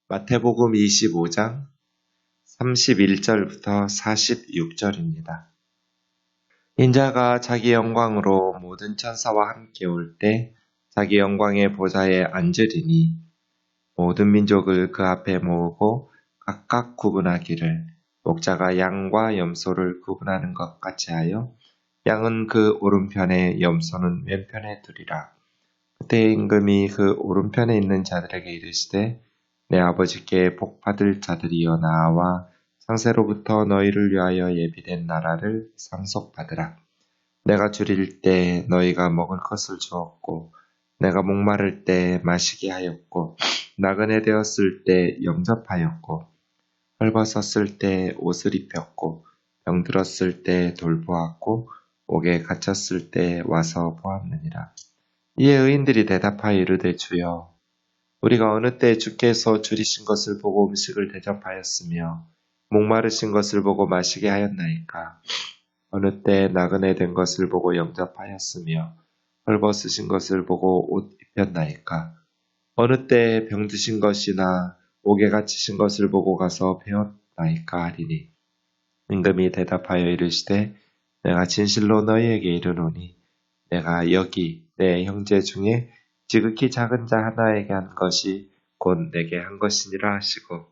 마태복음 25장 31절부터 46절입니다. 인자가 자기 영광으로 모든 천사와 함께 올 때 자기 영광의 보좌에 앉으리니 모든 민족을 그 앞에 모으고 각각 구분하기를 목자가 양과 염소를 구분하는 것 같이 하여 양은 그 오른편에 염소는 왼편에 두리라. 그때 임금이 그 오른편에 있는 자들에게 이르시되 내 아버지께 복받을 자들이여 나와 창세로부터 너희를 위하여 예비된 나라를 상속받으라. 내가 줄일 때 너희가 먹을 것을 주었고 내가 목마를 때 마시게 하였고 나그네 되었을 때 영접하였고 헐벗었을 때 옷을 입혔고 병들었을 때 돌보았고 옥에 갇혔을 때 와서 보았느니라. 이에 의인들이 대답하여 이르되 주여 우리가 어느 때 주께서 줄이신 것을 보고 음식을 대접하였으며 목마르신 것을 보고 마시게 하였나이까. 어느 때 나그네 된 것을 보고 영접하였으며 헐벗으신 것을 보고 옷 입혔나이까. 어느 때 병드신 것이나 옥에 갇히신 것을 보고 가서 배웠나이까 하리니. 임금이 대답하여 이르시되 내가 진실로 너희에게 이르노니 내가 여기 내 형제 중에 지극히 작은 자 하나에게 한 것이 곧 내게 한 것이니라 하시고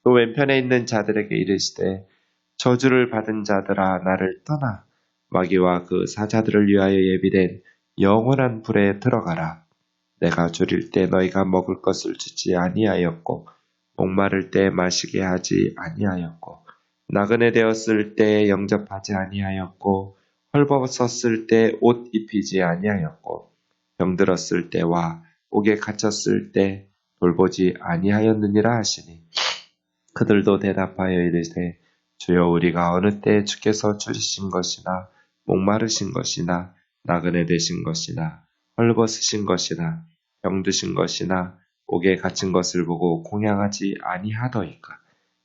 또 왼편에 있는 자들에게 이르시되 저주를 받은 자들아 나를 떠나 마귀와 그 사자들을 위하여 예비된 영원한 불에 들어가라. 내가 줄일 때 너희가 먹을 것을 주지 아니하였고 목마를 때 마시게 하지 아니하였고 나그네 되었을 때 영접하지 아니하였고 헐벗었을 때 옷 입히지 아니하였고 병들었을 때와 옥에 갇혔을 때 돌보지 아니하였느니라 하시니 그들도 대답하여 이르되 주여 우리가 어느 때 주께서 줄이신 것이나 목마르신 것이나 나그네 되신 것이나 헐벗으신 것이나 병드신 것이나 옥에 갇힌 것을 보고 공양하지 아니하더이까.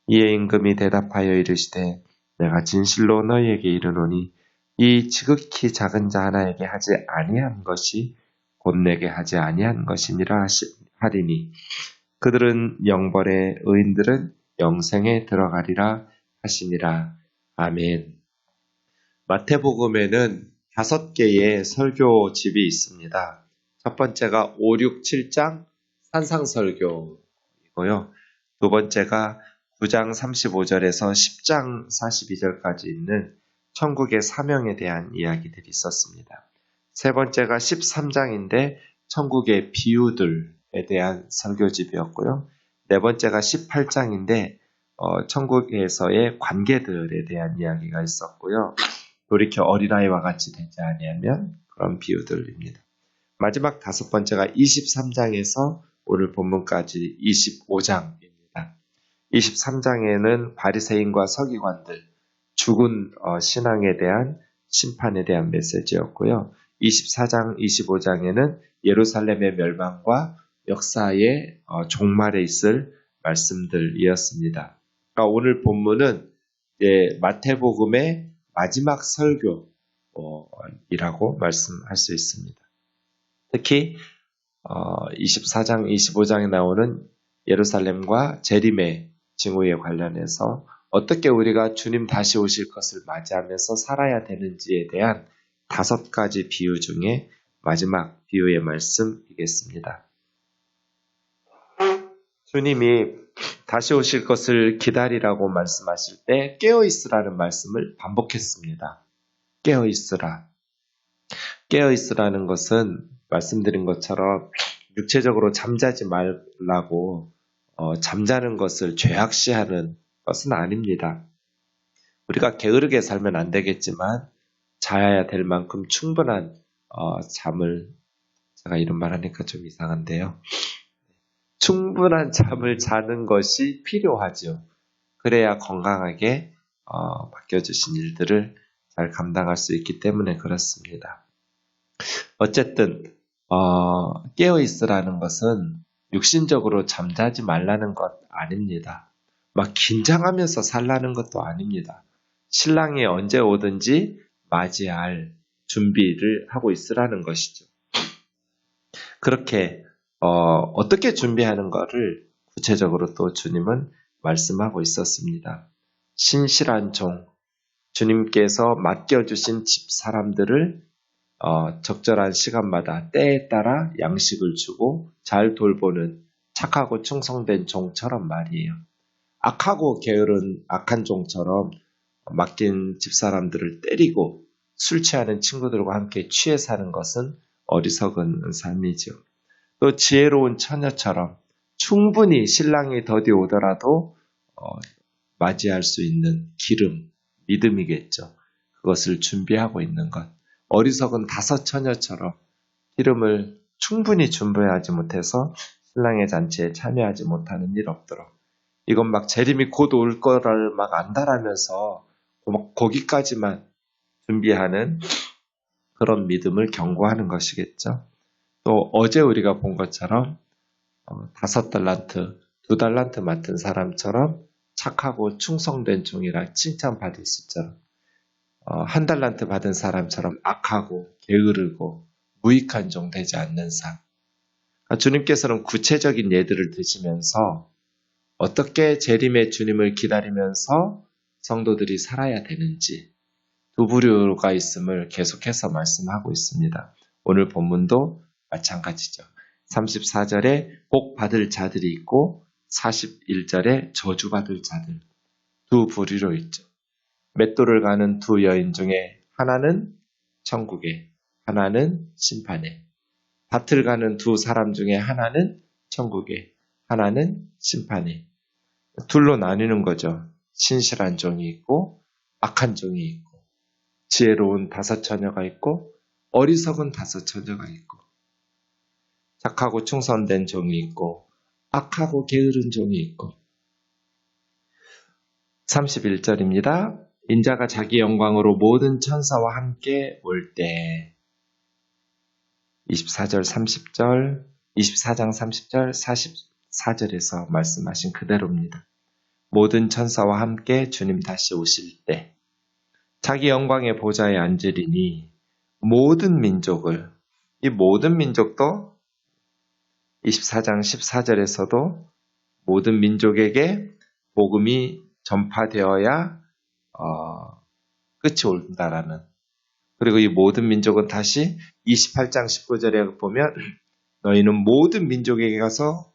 이에 임금이 대답하여 이르시되 내가 진실로 너희에게 이르노니 이 지극히 작은 자 하나에게 하지 아니한 것이 곧 내게 하지 아니한 것이니라 하리니 그들은 영벌에 의인들은 영생에 들어가리라 하시니라. 아멘. 마태복음에는 5개의 설교집이 있습니다. 첫 번째가 5, 6, 7장 산상설교이고요. 두 번째가 9장 35절에서 10장 42절까지 있는 천국의 사명에 대한 이야기들이 있었습니다. 세 번째가 13장인데 천국의 비유들에 대한 설교집이었고요. 네 번째가 18장인데 천국에서의 관계들에 대한 이야기가 있었고요. 돌이켜 어린아이와 같이 되지 아니하면 그런 비유들입니다. 마지막 5번째가 23장에서 오늘 본문까지 25장입니다. 23장에는 바리새인과 서기관들, 죽은 신앙에 대한 심판에 대한 메시지였고요. 24장, 25장에는 예루살렘의 멸망과 역사의 종말에 있을 말씀들이었습니다. 그러니까 오늘 본문은 마태복음의 마지막 설교이라고 말씀할 수 있습니다. 특히 24장, 25장에 나오는 예루살렘과 재림의 징후에 관련해서 어떻게 우리가 주님 다시 오실 것을 맞이하면서 살아야 되는지에 대한 5가지 비유 중에 마지막 비유의 말씀이겠습니다. 주님이 다시 오실 것을 기다리라고 말씀하실 때 깨어있으라는 말씀을 반복했습니다. 깨어있으라. 깨어있으라는 것은 말씀드린 것처럼 육체적으로 잠자지 말라고 잠자는 것을 죄악시하는 것은 아닙니다. 우리가 게으르게 살면 안 되겠지만 자야 될 만큼 충분한 잠을, 제가 이런 말 하니까 좀 이상한데요. 충분한 잠을 자는 것이 필요하죠. 그래야 건강하게 맡겨주신 일들을 잘 감당할 수 있기 때문에 그렇습니다. 어쨌든 깨어있으라는 것은 육신적으로 잠자지 말라는 것 아닙니다. 막 긴장하면서 살라는 것도 아닙니다. 신랑이 언제 오든지 맞이할 준비를 하고 있으라는 것이죠. 그렇게 어떻게 준비하는 것을 구체적으로 또 주님은 말씀하고 있었습니다. 신실한 종, 주님께서 맡겨주신 집 사람들을 적절한 시간마다 때에 따라 양식을 주고 잘 돌보는 착하고 충성된 종처럼 말이에요. 악하고 게으른 악한 종처럼 맡긴 집사람들을 때리고 술 취하는 친구들과 함께 취해 사는 것은 어리석은 삶이죠. 또 지혜로운 처녀처럼 충분히 신랑이 더디 오더라도 맞이할 수 있는 기름, 믿음이겠죠. 그것을 준비하고 있는 것. 어리석은 다섯 처녀처럼 기름을 충분히 준비하지 못해서 신랑의 잔치에 참여하지 못하는 일 없도록. 이건 막 재림이 곧 올 거를 막 안다라면서 거기까지만 준비하는 그런 믿음을 경고하는 것이겠죠. 또 어제 우리가 본 것처럼 5달란트, 2달란트 맡은 사람처럼 착하고 충성된 종이라 칭찬받을 수 있죠. 1달란트 받은 사람처럼 악하고 게으르고 무익한 종 되지 않는 삶. 주님께서는 구체적인 예들을 드시면서 어떻게 재림의 주님을 기다리면서 성도들이 살아야 되는지 두 부류가 있음을 계속해서 말씀하고 있습니다. 오늘 본문도 마찬가지죠. 34절에 복 받을 자들이 있고 41절에 저주받을 자들 두 부류로 있죠. 맷돌을 가는 두 여인 중에 하나는 천국에, 하나는 심판에. 밭을 가는 두 사람 중에 하나는 천국에, 하나는 심판에. 둘로 나뉘는 거죠. 신실한 종이 있고 악한 종이 있고 지혜로운 다섯 처녀가 있고 어리석은 다섯 처녀가 있고 착하고 충성된 종이 있고 악하고 게으른 종이 있고 31절입니다. 인자가 자기 영광으로 모든 천사와 함께 올 때 24절 30절 24장 30절 44절에서 말씀하신 그대로입니다. 모든 천사와 함께 주님 다시 오실 때 자기 영광의 보좌에 앉으리니 모든 민족을 이 모든 민족도 24장 14절에서도 모든 민족에게 복음이 전파되어야 끝이 온다라는 그리고 이 모든 민족은 다시 28장 19절에 보면 너희는 모든 민족에게 가서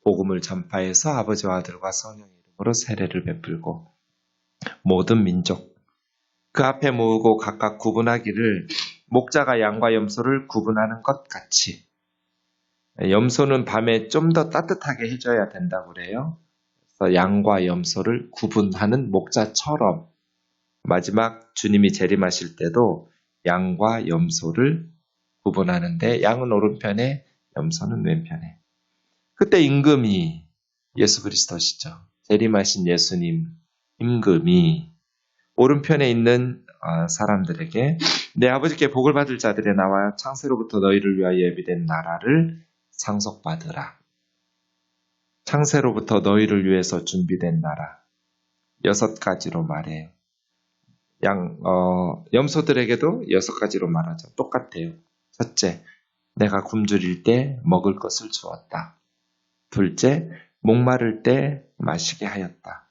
복음을 전파해서 아버지와 아들과 성령의 이름으로 세례를 베풀고 모든 민족 그 앞에 모으고 각각 구분하기를 목자가 양과 염소를 구분하는 것 같이 염소는 밤에 좀 더 따뜻하게 해줘야 된다고 그래요. 그래서 양과 염소를 구분하는 목자처럼 마지막 주님이 재림하실 때도 양과 염소를 구분하는데 양은 오른편에 염소는 왼편에 그때 임금이 예수 그리스도시죠. 재림하신 예수님 임금이 오른편에 있는 사람들에게 내 아버지께 복을 받을 자들에 나와 창세로부터 너희를 위하여 예비된 나라를 상속받으라. 창세로부터 너희를 위해서 준비된 나라 6가지로 말해요. 염소들에게도 6가지로 말하죠. 똑같아요. 첫째, 내가 굶주릴 때 먹을 것을 주었다. 둘째, 목마를 때 마시게 하였다.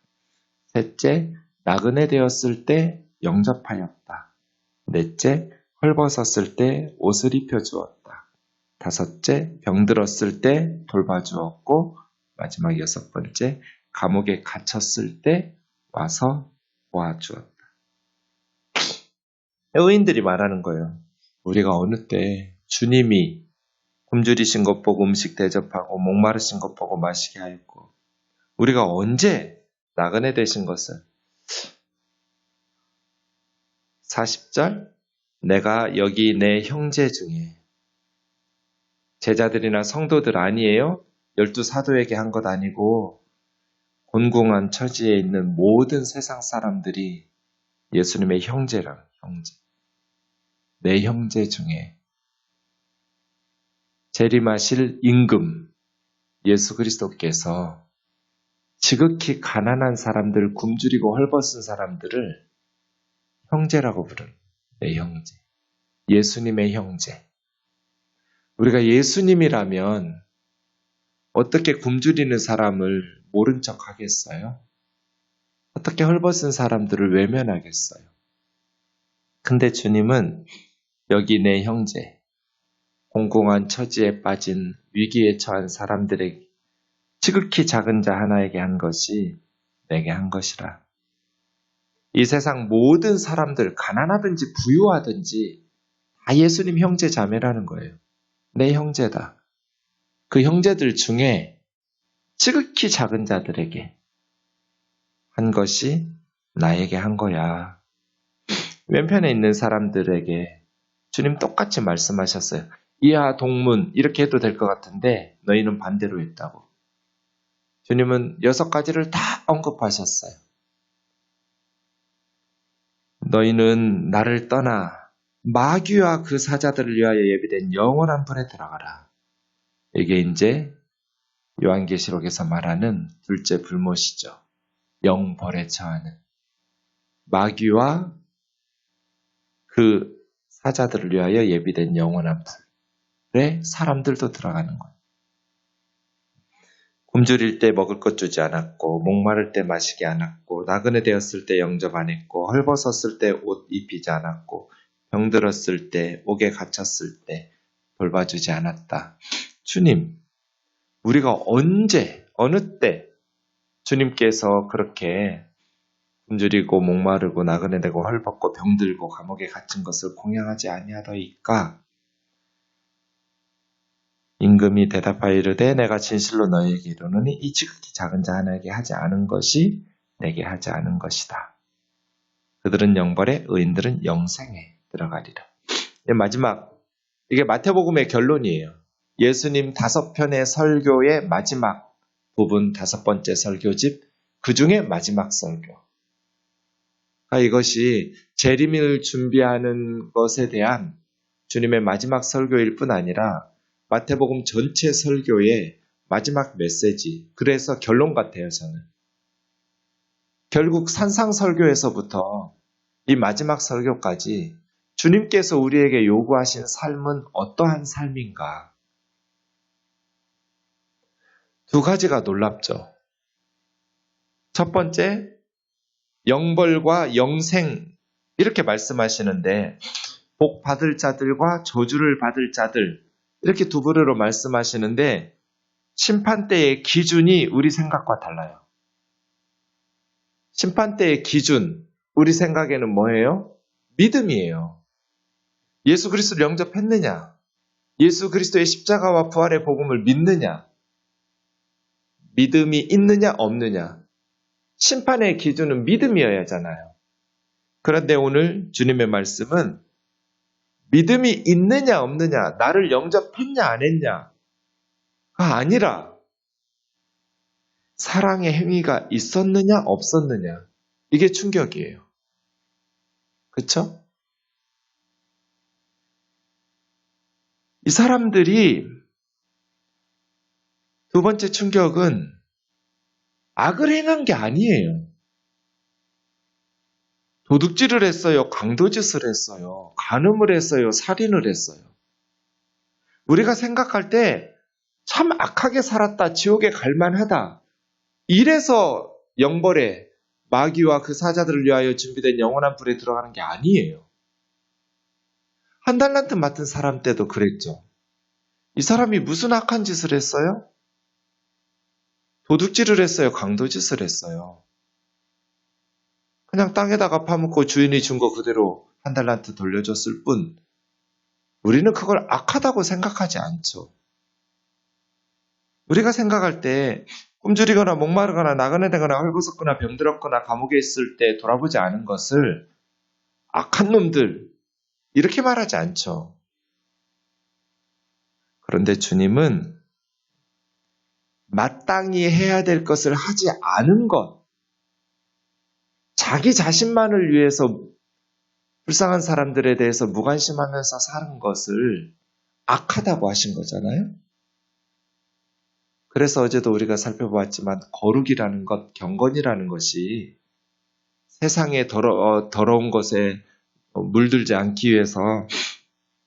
셋째, 나그네 되었을 때 영접하였다. 넷째, 헐벗었을 때 옷을 입혀주었다. 다섯째, 병들었을 때 돌봐주었고 마지막 6번째, 감옥에 갇혔을 때 와서 도와주었다. 의인들이 말하는 거예요. 우리가 어느 때 주님이 굶주리신 것 보고 음식 대접하고 목마르신 것 보고 마시게 하였고 우리가 언제 나그네 되신 것을 40절 내가 여기 내 형제 중에 제자들이나 성도들 아니에요? 12사도에게 한 것 아니고 곤궁한 처지에 있는 모든 세상 사람들이 예수님의 형제랑 형제 내 형제 중에 재림하실 임금 예수 그리스도께서 지극히 가난한 사람들, 굶주리고 헐벗은 사람들을 형제라고 부르는 내 형제, 예수님의 형제. 우리가 예수님이라면 어떻게 굶주리는 사람을 모른 척 하겠어요? 어떻게 헐벗은 사람들을 외면하겠어요? 근데 주님은 여기 내 형제, 공공한 처지에 빠진 위기에 처한 사람들에게 지극히 작은 자 하나에게 한 것이 내게 한 것이라. 이 세상 모든 사람들, 가난하든지 부유하든지 다 예수님 형제 자매라는 거예요. 내 형제다. 그 형제들 중에 지극히 작은 자들에게 한 것이 나에게 한 거야. 왼편에 있는 사람들에게 주님 똑같이 말씀하셨어요. 이하 동문 이렇게 해도 될 것 같은데 너희는 반대로 했다고. 주님은 6가지를 다 언급하셨어요. 너희는 나를 떠나 마귀와 그 사자들을 위하여 예비된 영원한 불에 들어가라. 이게 이제 요한계시록에서 말하는 둘째 불못이죠. 영벌에 처하는 마귀와 그 사자들을 위하여 예비된 영원한 불에 사람들도 들어가는 거예요. 굶주릴 때 먹을 것 주지 않았고, 목마를 때 마시게 않았고, 나그네 되었을 때 영접 안 했고, 헐벗었을 때 옷 입히지 않았고, 병들었을 때, 옥에 갇혔을 때 돌봐주지 않았다. 주님, 우리가 언제, 어느 때 주님께서 그렇게 굶주리고 목마르고 나그네 되고 헐벗고 병들고 감옥에 갇힌 것을 공양하지 아니하더이까? 임금이 대답하여 이르되 내가 진실로 너희에게 이르노니 이 지극히 작은 자 하나에게 하지 않은 것이 내게 하지 않은 것이다. 그들은 영벌에 의인들은 영생에 들어가리라. 마지막, 이게 마태복음의 결론이에요. 예수님 5편의 설교의 마지막 부분 5번째 설교집, 그 중에 마지막 설교. 이것이 재림을 준비하는 것에 대한 주님의 마지막 설교일 뿐 아니라 마태복음 전체 설교의 마지막 메시지, 그래서 결론 같아요, 저는. 결국 산상설교에서부터 이 마지막 설교까지 주님께서 우리에게 요구하신 삶은 어떠한 삶인가? 2가지가 놀랍죠. 첫 번째, 영벌과 영생 이렇게 말씀하시는데 복 받을 자들과 저주를 받을 자들 이렇게 두 부류로 말씀하시는데 심판대의 기준이 우리 생각과 달라요. 심판대의 기준, 우리 생각에는 뭐예요? 믿음이에요. 예수 그리스도를 영접했느냐? 예수 그리스도의 십자가와 부활의 복음을 믿느냐? 믿음이 있느냐 없느냐? 심판의 기준은 믿음이어야 하잖아요. 그런데 오늘 주님의 말씀은 믿음이 있느냐 없느냐, 나를 영접했냐 안 했냐가 아니라 사랑의 행위가 있었느냐 없었느냐, 이게 충격이에요. 그렇죠? 이 사람들이 두 번째 충격은 악을 행한 게 아니에요. 도둑질을 했어요. 강도짓을 했어요. 간음을 했어요. 살인을 했어요. 우리가 생각할 때 참 악하게 살았다. 지옥에 갈 만하다. 이래서 영벌에 마귀와 그 사자들을 위하여 준비된 영원한 불에 들어가는 게 아니에요. 한 달란트 맡은 사람 때도 그랬죠. 이 사람이 무슨 악한 짓을 했어요? 도둑질을 했어요. 강도짓을 했어요. 그냥 땅에다가 파묻고 주인이 준 거 그대로 한 달란트 돌려줬을 뿐 우리는 그걸 악하다고 생각하지 않죠. 우리가 생각할 때 굶주리거나 목마르거나 나그네 되거나 헐벗었거나 병들었거나 감옥에 있을 때 돌아보지 않은 것을 악한 놈들 이렇게 말하지 않죠. 그런데 주님은 마땅히 해야 될 것을 하지 않은 것, 자기 자신만을 위해서 불쌍한 사람들에 대해서 무관심하면서 사는 것을 악하다고 하신 거잖아요. 그래서 어제도 우리가 살펴보았지만 거룩이라는 것, 경건이라는 것이 세상의 더러운 것에 물들지 않기 위해서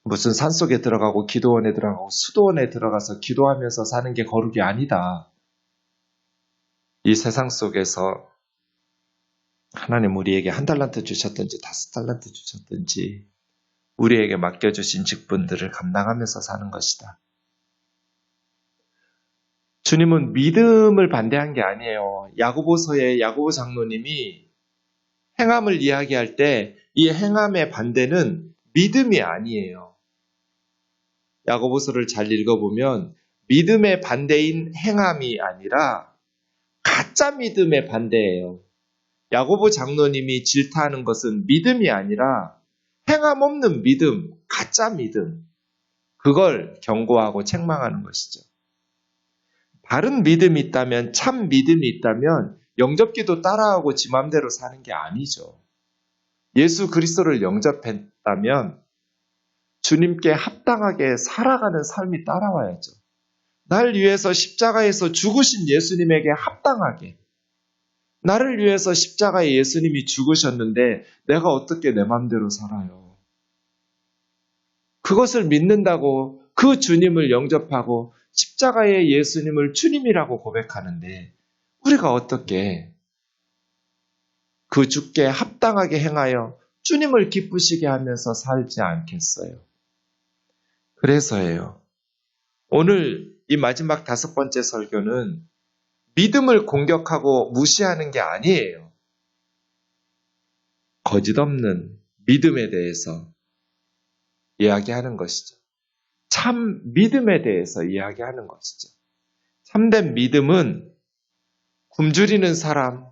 무슨 산속에 들어가고 기도원에 들어가고 수도원에 들어가서 기도하면서 사는 게 거룩이 아니다. 이 세상 속에서 하나님 우리에게 1달란트 주셨든지 5달란트 주셨든지 우리에게 맡겨주신 직분들을 감당하면서 사는 것이다. 주님은 믿음을 반대한 게 아니에요. 야고보서의 야고보 장로님이 행함을 이야기할 때 이 행함의 반대는 믿음이 아니에요. 야고보서를 잘 읽어보면 믿음의 반대인 행함이 아니라 가짜 믿음의 반대예요. 야고보 장로님이 질타하는 것은 믿음이 아니라 행함 없는 믿음, 가짜 믿음. 그걸 경고하고 책망하는 것이죠. 바른 믿음이 있다면, 참 믿음이 있다면 영접기도 따라하고 지 맘대로 사는 게 아니죠. 예수 그리스도를 영접했다면 주님께 합당하게 살아가는 삶이 따라와야죠. 날 위해서 십자가에서 죽으신 예수님에게 합당하게. 나를 위해서 십자가에 예수님이 죽으셨는데 내가 어떻게 내 맘대로 살아요. 그것을 믿는다고 그 주님을 영접하고 십자가의 예수님을 주님이라고 고백하는데 우리가 어떻게 그 주께 합당하게 행하여 주님을 기쁘시게 하면서 살지 않겠어요? 그래서예요. 오늘 이 마지막 5번째 설교는 믿음을 공격하고 무시하는 게 아니에요. 거짓 없는 믿음에 대해서 이야기하는 것이죠. 참 믿음에 대해서 이야기하는 것이죠. 참된 믿음은 굶주리는 사람,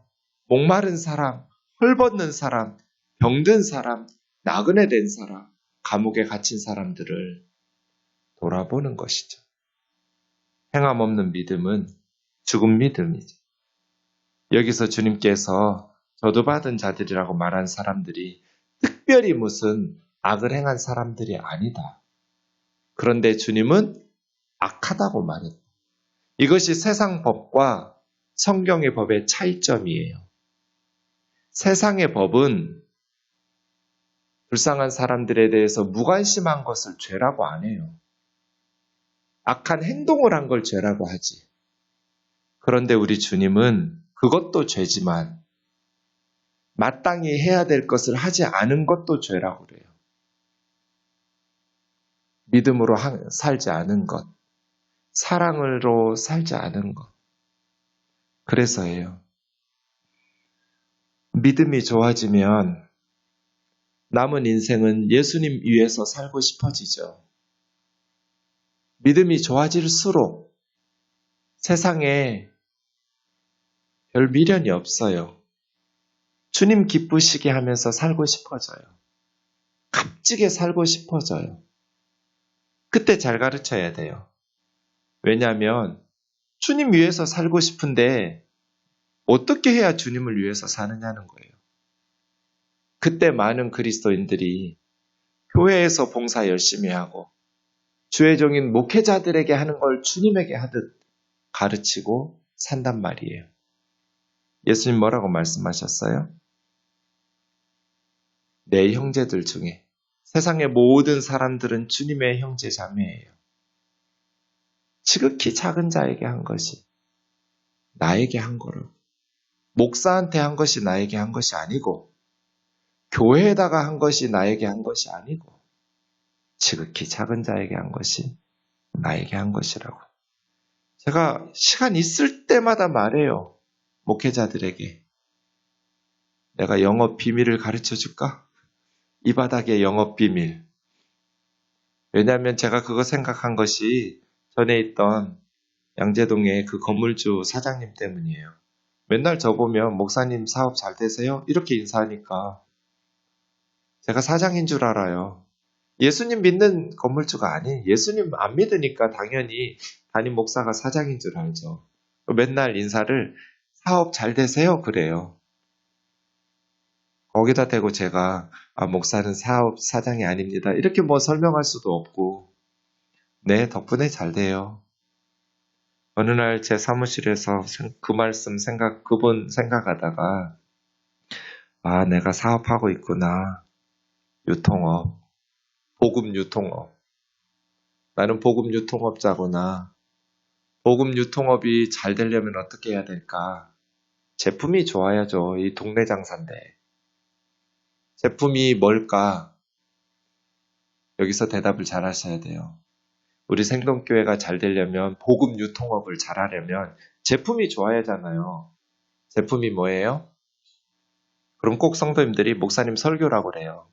목마른 사람, 헐벗는 사람, 병든 사람, 나그네 된 사람, 감옥에 갇힌 사람들을 돌아보는 것이죠. 행함 없는 믿음은 죽은 믿음이죠. 여기서 주님께서 저도 받은 자들이라고 말한 사람들이 특별히 무슨 악을 행한 사람들이 아니다. 그런데 주님은 악하다고 말했다. 이것이 세상 법과 성경의 법의 차이점이에요. 세상의 법은 불쌍한 사람들에 대해서 무관심한 것을 죄라고 안 해요. 악한 행동을 한 걸 죄라고 하지. 그런데 우리 주님은 그것도 죄지만 마땅히 해야 될 것을 하지 않은 것도 죄라고 그래요. 믿음으로 살지 않은 것, 사랑으로 살지 않은 것. 그래서예요. 믿음이 좋아지면 남은 인생은 예수님 위해서 살고 싶어지죠. 믿음이 좋아질수록 세상에 별 미련이 없어요. 주님 기쁘시게 하면서 살고 싶어져요. 값지게 살고 싶어져요. 그때 잘 가르쳐야 돼요. 왜냐하면 주님 위해서 살고 싶은데 어떻게 해야 주님을 위해서 사느냐는 거예요. 그때 많은 그리스도인들이 교회에서 봉사 열심히 하고 주의 종인 목회자들에게 하는 걸 주님에게 하듯 가르치고 산단 말이에요. 예수님 뭐라고 말씀하셨어요? 내 형제들 중에 세상의 모든 사람들은 주님의 형제 자매예요. 지극히 작은 자에게 한 것이 나에게 한 거라고. 목사한테 한 것이 나에게 한 것이 아니고 교회에다가 한 것이 나에게 한 것이 아니고 지극히 작은 자에게 한 것이 나에게 한 것이라고. 제가 시간 있을 때마다 말해요. 목회자들에게. 내가 영업 비밀을 가르쳐 줄까? 이 바닥의 영업 비밀. 왜냐하면 제가 그거 생각한 것이 전에 있던 양재동의 그 건물주 사장님 때문이에요. 맨날 저보면 목사님 사업 잘 되세요? 이렇게 인사하니까 제가 사장인 줄 알아요. 예수님 믿는 건물주가 아니에요. 예수님 안 믿으니까 당연히 담임 목사가 사장인 줄 알죠. 맨날 인사를 사업 잘 되세요? 그래요. 거기다 대고 제가 목사는 사업 사장이 아닙니다. 이렇게 뭐 설명할 수도 없고 네, 덕분에 잘 돼요. 어느 날 제 사무실에서 그 말씀 그분 생각하다가 내가 사업하고 있구나. 유통업. 복음 유통업. 나는 복음 유통업자구나. 복음 유통업이 잘 되려면 어떻게 해야 될까? 제품이 좋아야죠. 이 동네 장사인데. 제품이 뭘까? 여기서 대답을 잘 하셔야 돼요. 우리 생동교회가 잘 되려면, 복음 유통업을 잘 하려면 제품이 좋아야 하잖아요. 제품이 뭐예요? 그럼 꼭 성도님들이 목사님 설교라고 그래요.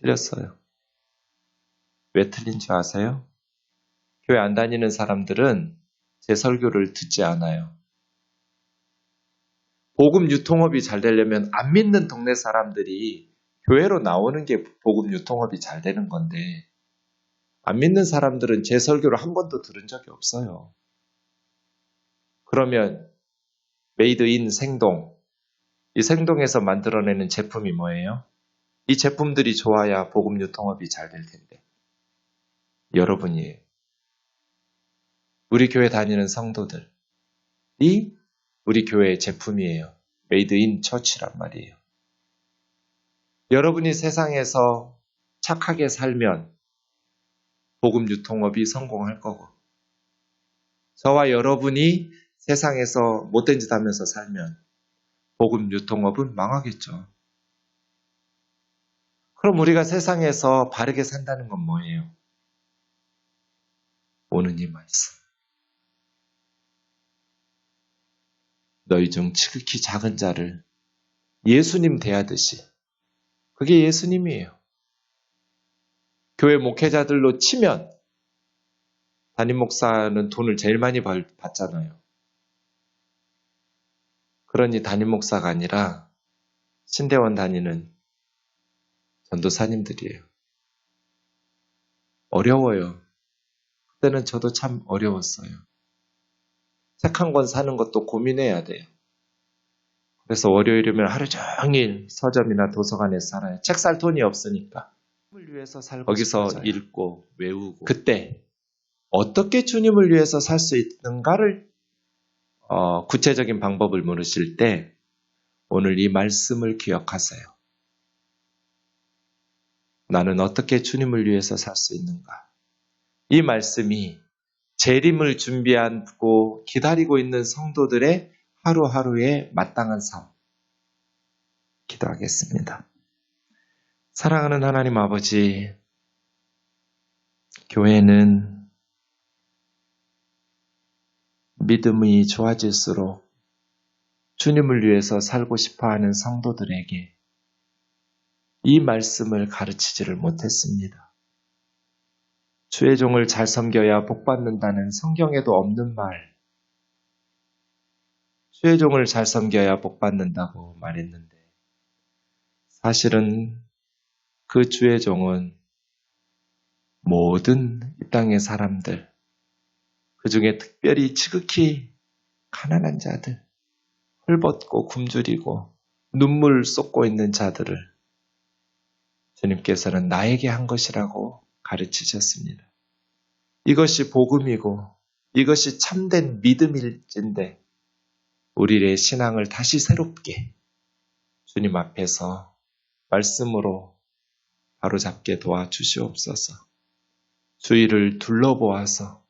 틀렸어요. 왜 틀린 줄 아세요? 교회 안 다니는 사람들은 제 설교를 듣지 않아요. 복음 유통업이 잘 되려면 안 믿는 동네 사람들이 교회로 나오는 게 복음 유통업이 잘 되는 건데, 안 믿는 사람들은 제 설교를 한 번도 들은 적이 없어요. 그러면 메이드 인 생동, 이 생동에서 만들어내는 제품이 뭐예요? 이 제품들이 좋아야 복음 유통업이 잘 될 텐데. 여러분이, 우리 교회 다니는 성도들이 우리 교회의 제품이에요. 메이드 인 처치란 말이에요. 여러분이 세상에서 착하게 살면 복음 유통업이 성공할 거고, 저와 여러분이 세상에서 못된 짓 하면서 살면 복음 유통업은 망하겠죠. 그럼 우리가 세상에서 바르게 산다는 건 뭐예요? 오는 이 말씀. 너희 중 지극히 작은 자를 예수님 대하듯이. 그게 예수님이에요. 교회 목회자들로 치면 담임 목사는 돈을 제일 많이 받잖아요. 그러니 담임 목사가 아니라 신대원 다니는 전도사님들이에요. 어려워요. 그때는 저도 참 어려웠어요. 책 한 권 사는 것도 고민해야 돼요. 그래서 월요일이면 하루 종일 서점이나 도서관에서 살아요. 책 살 돈이 없으니까. 주님을 위해서 살고 거기서 싶어져요. 읽고 외우고. 그때 어떻게 주님을 위해서 살 수 있는가를 구체적인 방법을 물으실 때 오늘 이 말씀을 기억하세요. 나는 어떻게 주님을 위해서 살 수 있는가? 이 말씀이 재림을 준비하고 기다리고 있는 성도들의 하루하루의 마땅한 삶. 기도하겠습니다. 사랑하는 하나님 아버지, 교회는 믿음이 좋아질수록 주님을 위해서 살고 싶어하는 성도들에게 이 말씀을 가르치지를 못했습니다. 주의 종을 잘 섬겨야 복받는다는 성경에도 없는 말, 주의 종을 잘 섬겨야 복받는다고 말했는데 사실은 그 주의 종은 모든 이 땅의 사람들, 그 중에 특별히 지극히 가난한 자들, 헐벗고 굶주리고 눈물 쏟고 있는 자들을 주님께서는 나에게 한 것이라고 가르치셨습니다. 이것이 복음이고 이것이 참된 믿음일진데 우리의 신앙을 다시 새롭게 주님 앞에서 말씀으로 바로잡게 도와주시옵소서. 주위를 둘러보아서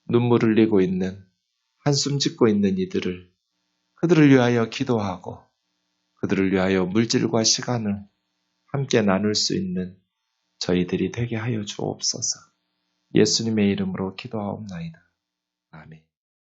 눈물 흘리고 있는, 한숨 짓고 있는 이들을 그들을 위하여 기도하고 그들을 위하여 물질과 시간을 함께 나눌 수 있는 저희들이 되게 하여 주옵소서. 예수님의 이름으로 기도하옵나이다. 아멘.